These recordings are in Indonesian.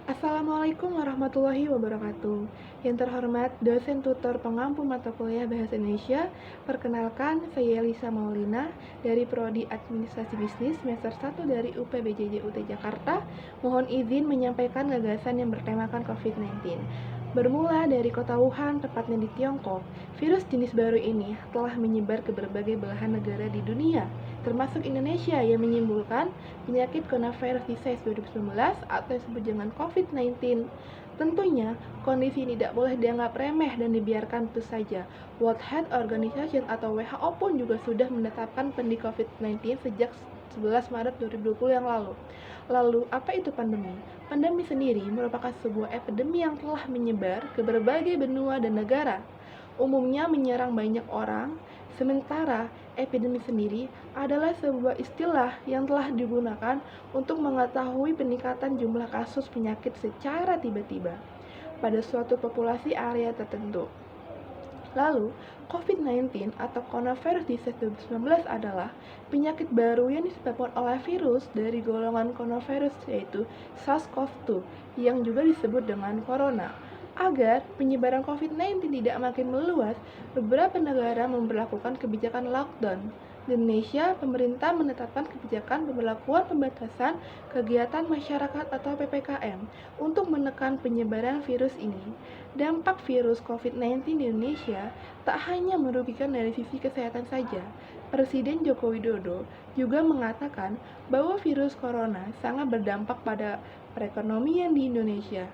Assalamualaikum warahmatullahi wabarakatuh. Yang terhormat dosen tutor pengampu mata kuliah Bahasa Indonesia, perkenalkan saya Lisa Maulina dari Prodi Administrasi Bisnis semester 1 dari UPBJJ UT Jakarta. Mohon izin menyampaikan gagasan yang bertemakan COVID-19. Bermula dari kota Wuhan, tepatnya di Tiongkok, virus jenis baru ini telah menyebar ke berbagai belahan negara di dunia, termasuk Indonesia yang menyimbolkan penyakit coronavirus disease 2019 atau disebut dengan COVID-19. Tentunya, kondisi ini tidak boleh dianggap remeh dan dibiarkan begitu saja. World Health Organization atau WHO pun juga sudah menetapkan pandemi COVID-19 sejak 11 Maret 2020 yang lalu. Lalu, apa itu pandemi? Pandemi sendiri merupakan sebuah epidemi yang telah menyebar ke berbagai benua dan negara. Umumnya menyerang banyak orang, sementara epidemi sendiri adalah sebuah istilah yang telah digunakan untuk mengetahui peningkatan jumlah kasus penyakit secara tiba-tiba pada suatu populasi area tertentu. Lalu, COVID-19 atau Coronavirus Disease 2019 adalah penyakit baru yang disebabkan oleh virus dari golongan coronavirus yaitu SARS-CoV-2 yang juga disebut dengan corona. Agar penyebaran COVID-19 tidak makin meluas, beberapa negara memberlakukan kebijakan lockdown. Di Indonesia, pemerintah menetapkan kebijakan pemberlakuan pembatasan kegiatan masyarakat atau PPKM untuk menekan penyebaran virus ini. Dampak virus COVID-19 di Indonesia tak hanya merugikan dari sisi kesehatan saja. Presiden Joko Widodo juga mengatakan bahwa virus corona sangat berdampak pada perekonomian di Indonesia.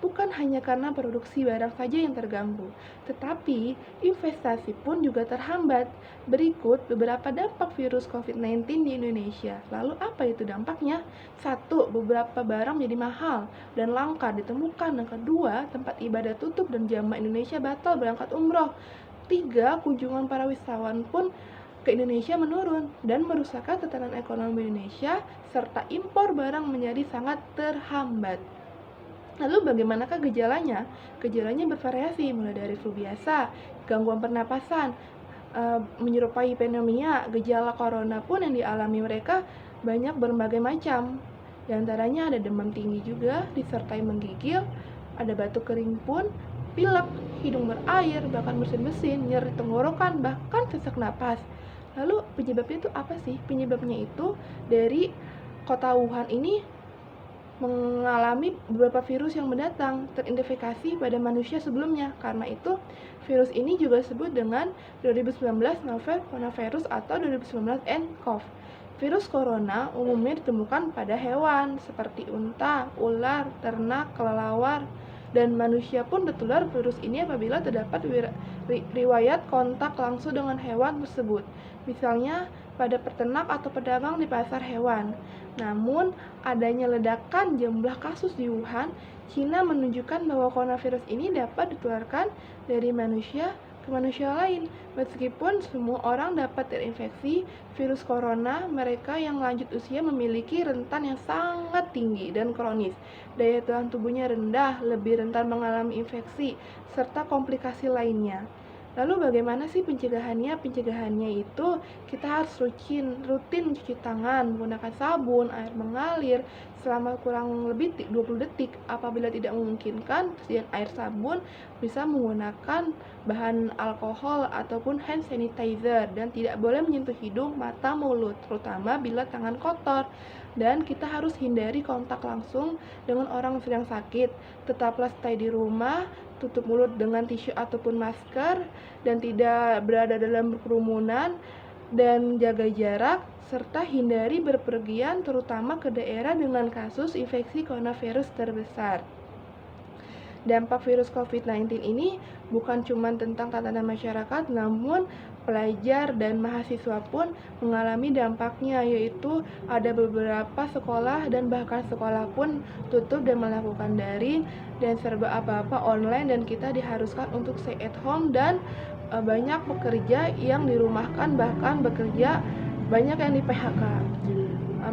Bukan hanya karena produksi barang saja yang terganggu, tetapi investasi pun juga terhambat. Berikut beberapa dampak virus COVID-19 di Indonesia. Lalu apa itu dampaknya? 1. Beberapa barang menjadi mahal dan langka ditemukan. Yang kedua, tempat ibadah tutup dan jamaah Indonesia batal berangkat umroh. 3. Kunjungan para wisatawan pun ke Indonesia menurun dan merusakkan tatanan ekonomi Indonesia serta impor barang menjadi sangat terhambat. Lalu bagaimanakah gejalanya? Gejalanya bervariasi, mulai dari flu biasa, gangguan pernapasan, menyerupai pneumonia. Gejala corona pun yang dialami mereka banyak berbagai macam. Di antaranya ada demam tinggi juga, disertai menggigil, ada batuk kering pun, pilek, hidung berair, bahkan bersin-bersin, nyeri tenggorokan, bahkan sesak napas. Lalu penyebabnya itu apa sih? Penyebabnya itu dari kota Wuhan ini mengalami beberapa virus yang mendatang terinfeksi pada manusia sebelumnya. Karena itu, virus ini juga disebut dengan 2019 novel coronavirus atau 2019 nCoV. Virus corona umumnya ditemukan pada hewan seperti unta, ular, ternak, kelelawar, dan manusia pun tertular virus ini apabila terdapat riwayat kontak langsung dengan hewan tersebut. Misalnya pada peternak atau pedagang di pasar hewan. Namun, adanya ledakan jumlah kasus di Wuhan, Cina menunjukkan bahwa coronavirus ini dapat ditularkan dari manusia ke manusia lain. Meskipun semua orang dapat terinfeksi virus corona, mereka yang lanjut usia memiliki rentan yang sangat tinggi dan kronis. Daya tahan tubuhnya rendah, lebih rentan mengalami infeksi, serta komplikasi lainnya. Lalu bagaimana sih pencegahannya? Pencegahannya itu kita harus rutin mencuci tangan menggunakan sabun, air mengalir selama kurang lebih 20 detik. Apabila tidak memungkinkan persediaan air sabun, bisa menggunakan bahan alkohol ataupun hand sanitizer dan tidak boleh menyentuh hidung, mata, mulut, terutama bila tangan kotor. Dan kita harus hindari kontak langsung dengan orang yang sedang sakit. Tetaplah stay di rumah, tutup mulut dengan tisu ataupun masker, dan tidak berada dalam kerumunan, dan jaga jarak, serta hindari berpergian terutama ke daerah dengan kasus infeksi coronavirus terbesar. Dampak virus COVID-19 ini bukan cuma tentang tatanan masyarakat, namun pelajar dan mahasiswa pun mengalami dampaknya, yaitu ada beberapa sekolah dan bahkan sekolah pun tutup dan melakukan daring dan serba apa-apa online, dan kita diharuskan untuk stay at home, dan banyak pekerja yang dirumahkan, bahkan bekerja banyak yang di PHK.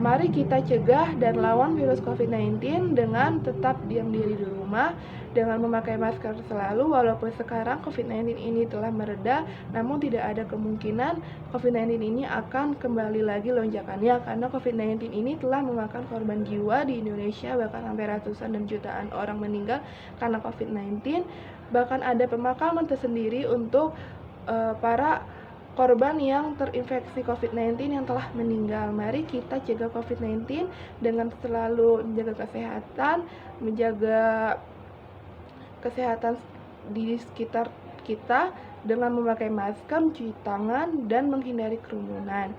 Mari kita cegah dan lawan virus COVID-19 dengan tetap diam diri di rumah, dengan memakai masker selalu. Walaupun sekarang COVID-19 ini telah mereda, namun tidak ada kemungkinan COVID-19 ini akan kembali lagi lonjakannya, karena COVID-19 ini telah memakan korban jiwa di Indonesia, bahkan sampai ratusan dan jutaan orang meninggal karena COVID-19. Bahkan ada pemakaman tersendiri untuk para korban yang terinfeksi COVID-19 yang telah meninggal. Mari kita cegah COVID-19 dengan selalu menjaga kesehatan di sekitar kita dengan memakai masker, mencuci tangan, dan menghindari kerumunan.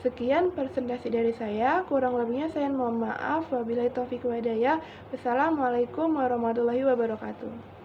Sekian presentasi dari saya, kurang lebihnya saya mohon maaf. Wabillahi taufiq wal hidayah. Wassalamualaikum warahmatullahi wabarakatuh.